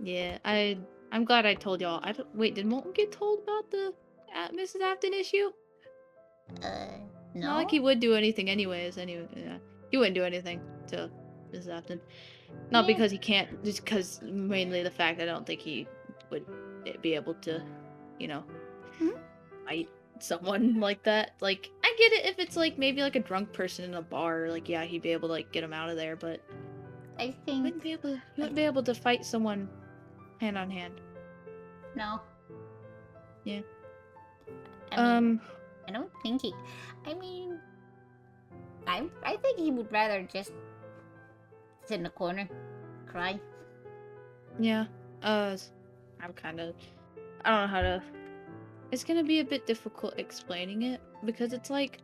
Yeah, I'm glad I told y'all. I don't wait. Did Molten get told about the Mrs. Afton issue? Not like No? he would do anything anyways. Anyway, yeah. He wouldn't do anything to Mrs. Afton. Not Yeah. because he can't, just because mainly the fact I don't think he would be able to, you know, Mhm. fight someone like that. Like, I get it if it's like maybe like a drunk person in a bar. Like, yeah, he'd be able to like get him out of there, but I you think... wouldn't be able to fight someone hand on hand. No. Yeah. I mean, I don't think he... I mean... I think he would rather just sit in the corner, cry. Yeah. I'm kind of, I don't know how to, it's gonna be a bit difficult explaining it, because it's like,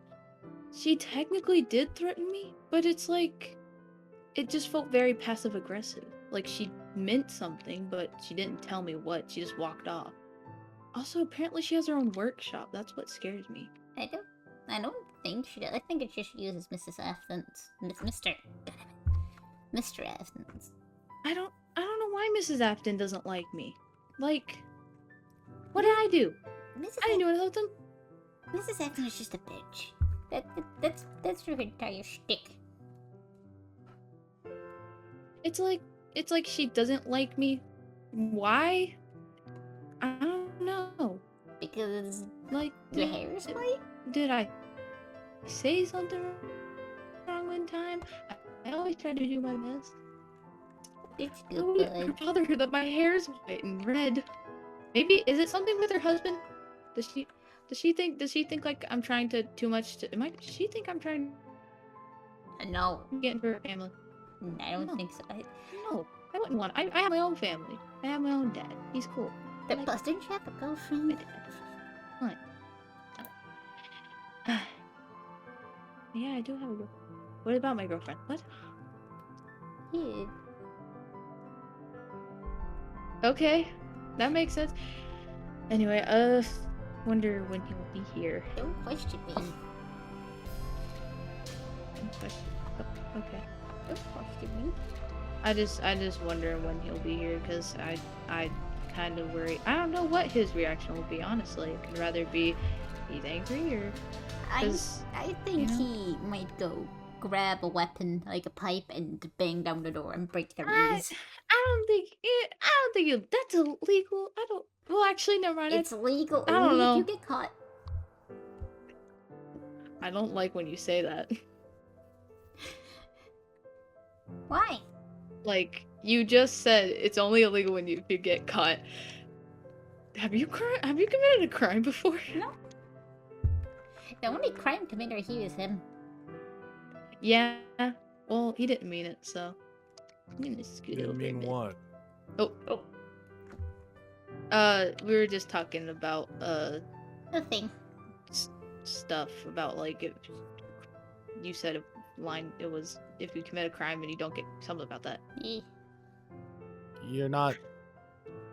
she technically did threaten me, but it's like, it just felt very passive-aggressive. Like, she meant something, but she didn't tell me what, she just walked off. Also, apparently she has her own workshop, that's what scares me. I don't think she does. I think it just uses Mrs. Afton's... Mr. Afton's. I don't know why Mrs. Afton doesn't like me. Like, what did I do? I didn't do anything. Mrs. Afton is just a bitch. That's her entire shtick. It's like she doesn't like me. Why? I don't know. Because Like, your hair is white? did I say something wrong one time? I always try to do my best. It's Oh, good. her father heard that my hair's white and red. Maybe is it something with her husband? Does she think like I'm trying to too much to does she think I'm trying No. to get into her family? I don't think so. No, I wouldn't want. I have my own family. I have my own dad. He's cool. Plus, didn't you have a girlfriend? Fine. Yeah, I do have a girlfriend. What about my girlfriend? What? Yeah. Okay, that makes sense. Anyway, wonder when he'll be here. Don't question me. Okay. Don't question me. I just wonder when he'll be here, because I kind of worry. I don't know what his reaction will be, honestly. It could rather be he's angry or... I think he might go grab a weapon, like a pipe, and bang down the door and break the ears. I don't think that's illegal. Well, actually, never mind. It's legal I don't only know. if you get caught. I don't like when you say that. Why? Like, you just said it's only illegal when you get caught. Have you committed a crime before? No. The only crime committer here is him. Yeah. Well, he didn't mean it, so I'm gonna scoot over. Didn't mean what? Oh. We were just talking about Nothing. stuff about, like, if you said a line, it was if you commit a crime and you don't get something about that. Yeah. You're not,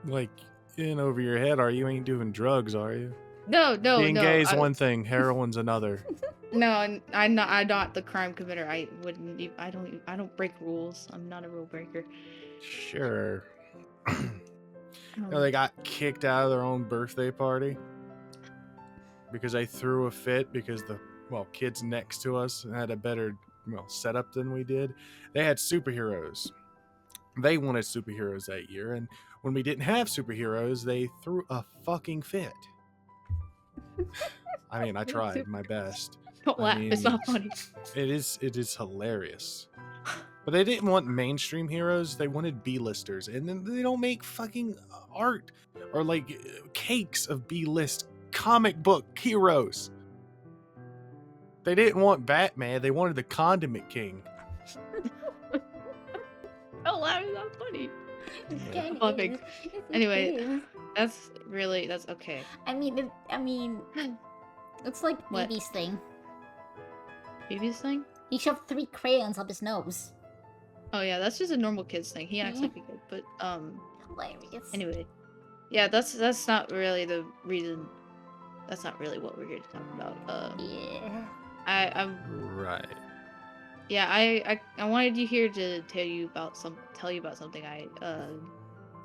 like, in over your head, are you? Ain't doing drugs, are you? No. Being gay is one thing, heroin's another. No, I'm not the crime committer. I wouldn't. I don't break rules. I'm not a rule breaker. Sure. You know, they got kicked out of their own birthday party because they threw a fit because the kids next to us had a better setup than we did. They had superheroes. They wanted superheroes that year, and when we didn't have superheroes, they threw a fucking fit. I mean, I tried my best. Don't laugh. It's not funny. It is hilarious. But they didn't want mainstream heroes. They wanted B-listers. And then they don't make fucking art or, like, cakes of B-list comic book heroes. They didn't want Batman. They wanted the Condiment King. Oh, wow, it's not funny. Yeah. Anyway, that's okay. I mean, it's like What? BB's thing. BB's thing? He shoved 3 crayons up his nose. Oh yeah, that's just a normal kid's thing. He acts like a kid, but Hilarious. anyway, yeah, that's not really the reason. That's not really what we're here to talk about. Yeah. I'm Right. Yeah, I wanted you here to tell you about something I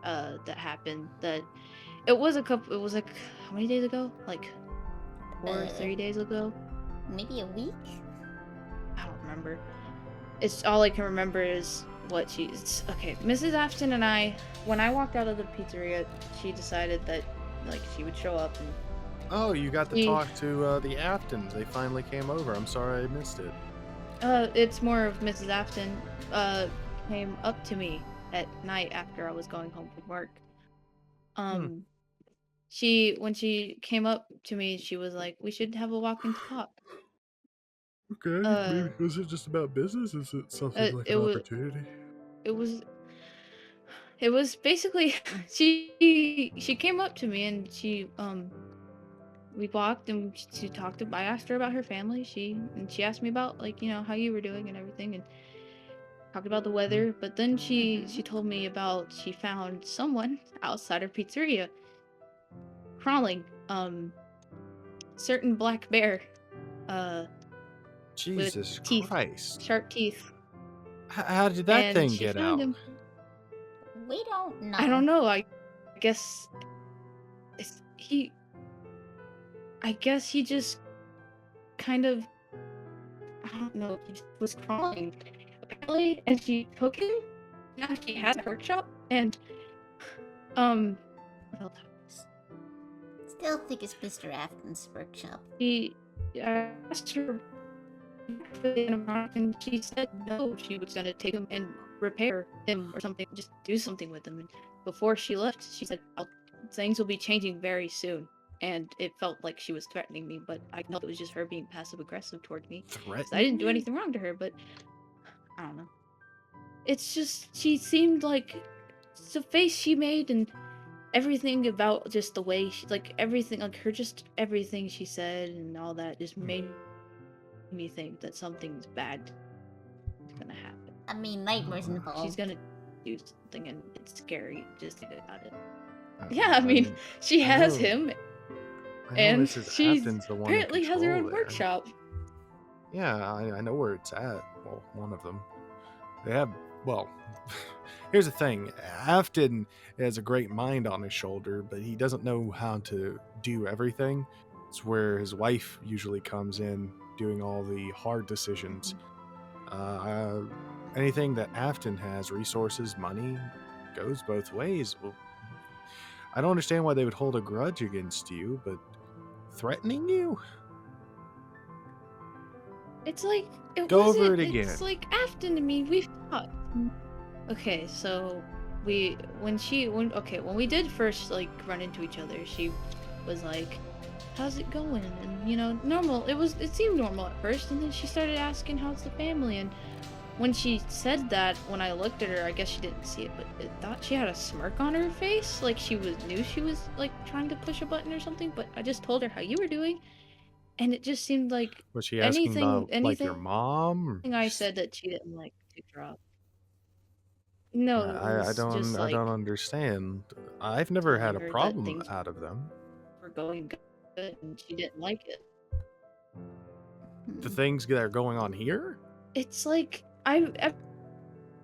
that happened. That it was a couple. It was like how many days ago? Like 3 days ago. Maybe a week. I don't remember. It's all I can remember is what she's okay. Mrs. Afton and I, when I walked out of the pizzeria, she decided that like she would show up and. Oh, you got to talk to the Aftons. They finally came over. I'm sorry I missed it. It's more of Mrs. Afton came up to me at night after I was going home from work. When she came up to me, she was like, "We should have a walk and talk." Okay, maybe was it just about business? Is it something like an opportunity? It was basically she came up to me and we walked and she talked about. I asked her about her family. She asked me about like how you were doing and everything and talked about the weather. But then she told me about she found someone outside her pizzeria crawling certain black bear Jesus with teeth, Christ, sharp teeth. How did that thing get out? We don't know. I don't know. I guess he just kind of, I don't know, he just was crawling apparently, and she took him. Now she has a workshop, and still think it's Mr. Afton's workshop. He asked her and she said no, she was gonna take him and repair him or something, just do something with him. And before she left, she said, things will be changing very soon. And it felt like she was threatening me, but I know it was just her being passive-aggressive toward me. I didn't do anything wrong to her, but I don't know. It's just, she seemed like the face she made and everything about just the way she, like everything, like her, just everything she said and all that just made me think that something's bad is gonna happen. I mean, nightmares involved. She's gonna do something and it's scary just to think about it. Yeah, I mean, she has him. And she apparently has her own workshop. Yeah, I know where it's at. Well, one of them. They have, well, here's the thing. Afton has a great mind on his shoulder, but he doesn't know how to do everything. It's where his wife usually comes in, doing all the hard decisions. Anything that Afton has, resources, money, goes both ways. Well, I don't understand why they would hold a grudge against you, but threatening you? It's like go over it again. It's like Afton to me. We've talked. Okay, so when we did first like run into each other, she was like, "How's it going?" And normal. It seemed normal at first, and then she started asking, "How's the family?" And when she said that, when I looked at her, I guess she didn't see it, but I thought she had a smirk on her face, like she knew she was like trying to push a button or something. But I just told her how you were doing, and it just seemed like was she asking about like your mom? I said that she didn't like to drop. No, I don't understand. I've never had a problem out of them. We're going good, and she didn't like it. The things that are going on here? It's like when I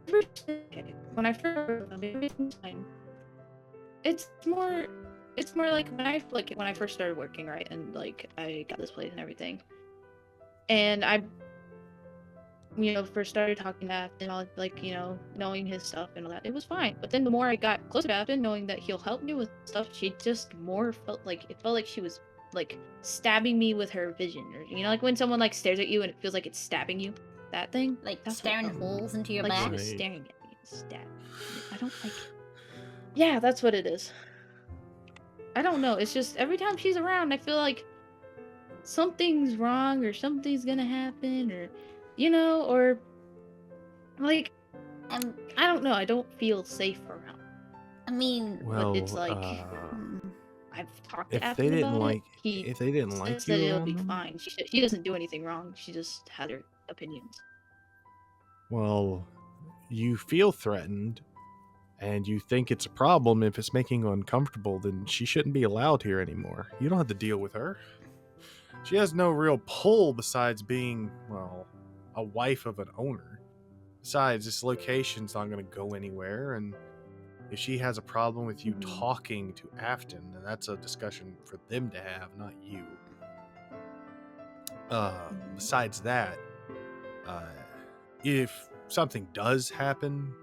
first time. It's more like when I first started working, right, and like I got this place and everything, and I first started talking to Afton, all like knowing his stuff and all that, it was fine. But then the more I got closer to Afton, knowing that he'll help me with stuff, she just more felt like she was like stabbing me with her vision, or like when someone like stares at you and it feels like it's stabbing you, that thing, like staring holes into your back. back. She was staring at me and stabbing. I don't like it. Yeah, that's what it is. I don't know. It's just every time she's around, I feel like something's wrong or something's gonna happen, or or like I don't know. I don't feel safe around. I mean, well, but it's like I've talked to if Afton they didn't about like it. If they didn't like said you, it'll be fine. She doesn't do anything wrong. She just had her opinions. Well, you feel threatened, and you think it's a problem if it's making you uncomfortable, then she shouldn't be allowed here anymore. You don't have to deal with her. She has no real pull besides being, well, a wife of an owner. Besides, this location's not going to go anywhere, and If she has a problem with you talking to Afton, then that's a discussion for them to have, not you. Besides that, if something does happen,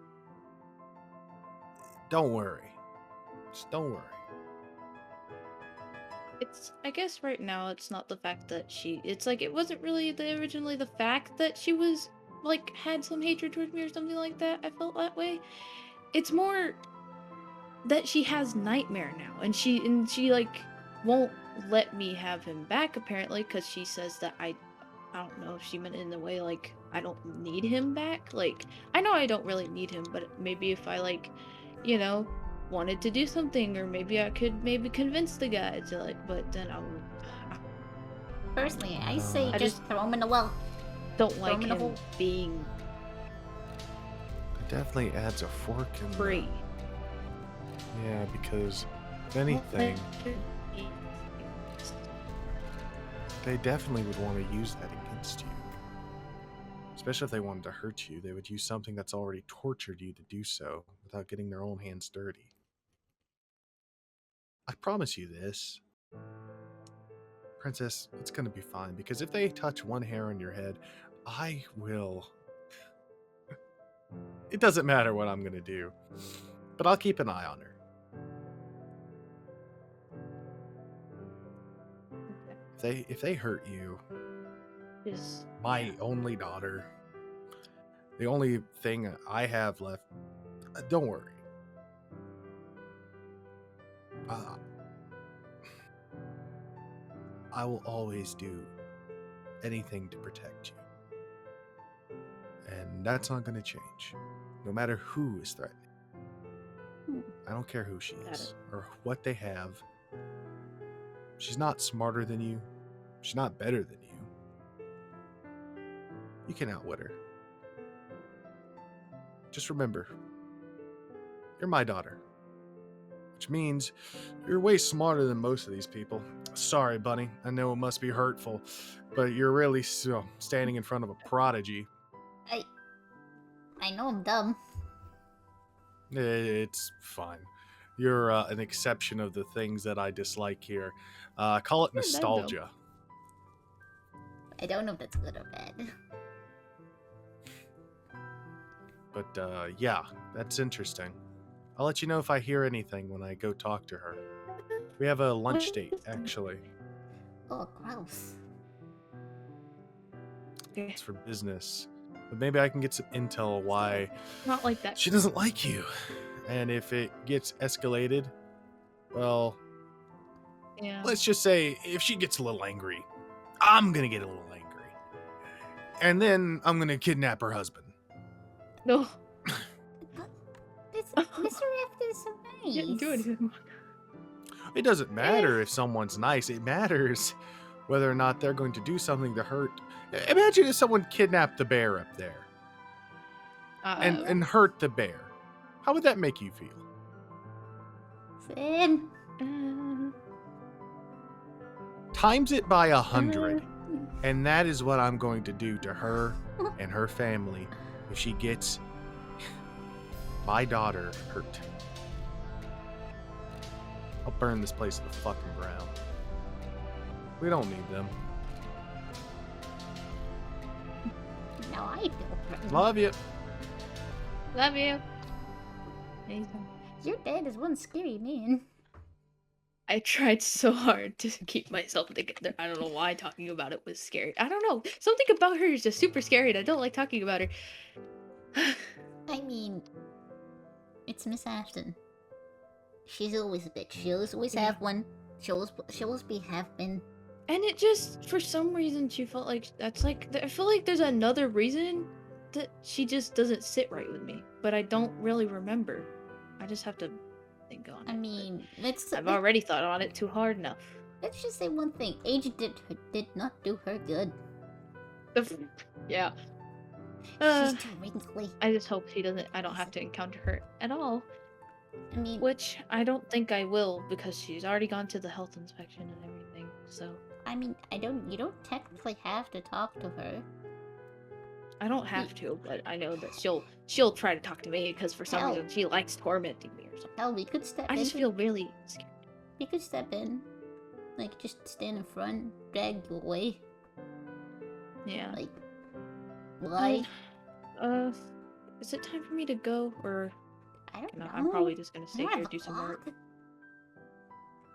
don't worry. Just don't worry. I guess right now it's not the fact that it's like, it wasn't really originally the fact that she was, like, had some hatred towards me or something like that. I felt that way. It's more that she has Nightmare now, and she like won't let me have him back apparently, because she says that I don't know if she meant it in the way like I don't need him back. Like, I know I don't really need him, but maybe if I, like, you know, wanted to do something, or maybe I could convince the guy to, like, but then I would. Personally, I say just throw him in the well. Don't like him being. It definitely adds a fork in free. Yeah, because if anything, they definitely would want to use that against you. Especially if they wanted to hurt you, they would use something that's already tortured you to do so without getting their own hands dirty. I promise you this, Princess, it's going to be fine, because if they touch one hair on your head, I will. It doesn't matter what I'm going to do, but I'll keep an eye on her. If they hurt you, my only daughter, the only thing I have left, don't worry. I will always do anything to protect you. And that's not going to change, no matter who is threatening. I don't care who she is or what they have. She's not smarter than you. She's not better than you. You can outwit her. Just remember, you're my daughter. Which means you're way smarter than most of these people. Sorry, Bunny. I know it must be hurtful, but you're really standing in front of a prodigy. I know I'm dumb. It's fine. You're an exception of the things that I dislike here. Call it nostalgia. I don't know if that's good or bad. But yeah, that's interesting. I'll let you know if I hear anything when I go talk to her. We have a lunch date, actually. Oh, gross. It's for business. But maybe I can get some intel why not like that. She doesn't like you. And if it gets escalated, well, yeah. Let's just say if she gets a little angry, I'm going to get a little angry. And then I'm going to kidnap her husband. No. Mr. Afton is so nice. Didn't do anything. It doesn't matter if someone's nice. It matters whether or not they're going to do something to hurt. Imagine if someone kidnapped the bear up there and hurt the bear. How would that make you feel? Sad. Times it by 100. And that is what I'm going to do to her and her family if she gets my daughter hurt. I'll burn this place to the fucking ground. We don't need them. Now I feel threatened. Love you. Love you. Your dad is one scary man. I tried so hard to keep myself together. I don't know why talking about it was scary. I don't know. Something about her is just super scary and I don't like talking about her. I mean, it's Miss Afton. She's always a bitch. She'll always have one. She'll always have been. And it just, for some reason, she felt like that's like, I feel like there's another reason that she just doesn't sit right with me. But I don't really remember. I just have to think on it. I mean, I've already thought on it too hard enough. Let's just say one thing. Age did not do her good. Yeah. She's too wrinkly. I just hope I don't have to encounter her at all. I mean, which I don't think I will, because she's already gone to the health inspection and everything, so. I mean, you don't technically have to talk to her. I don't have to, but I know that she'll try to talk to me because for some reason she likes tormenting me or something. Hell, we could step in. I just feel really scared. We could step in. Like, just stand in front, drag you away. Yeah. Like, why? Is it time for me to go, or... I don't know. I'm probably just gonna stay here and do some work.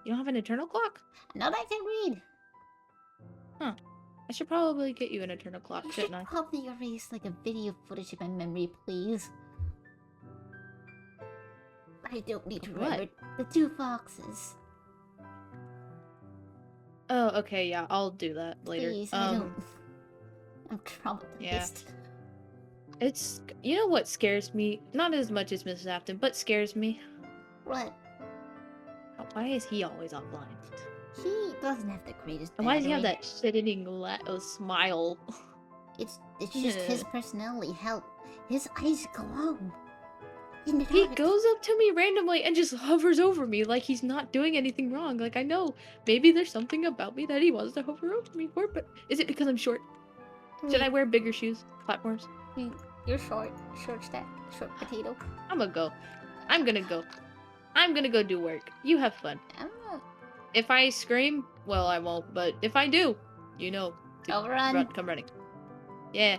You don't have an internal clock? Not I can read. Huh. I should probably get you an internal clock, You shouldn't should I? probably erase, like, a video footage of my memory, please. I don't need to remember the 2 foxes. Oh, okay, yeah, I'll do that later. Please, I don't... I'm traumatized. Yeah. It's... You know what scares me? Not as much as Mrs. Afton, but scares me. What? Why is he always offline? He doesn't have the greatest battery. Why does he have that shitting smile? It's just his personality. Hell, his eyes glow. He goes up to me randomly and just hovers over me like he's not doing anything wrong. Like, I know, maybe there's something about me that he wants to hover over me for, but is it because I'm short? Should I wear bigger shoes? Platforms? You're short. Short stack. Short potato. I'm gonna go. I'm gonna go. I'm gonna go do work. You have fun. If I scream, well, I won't, but if I do, you know. I'll run. Come running. Yeah.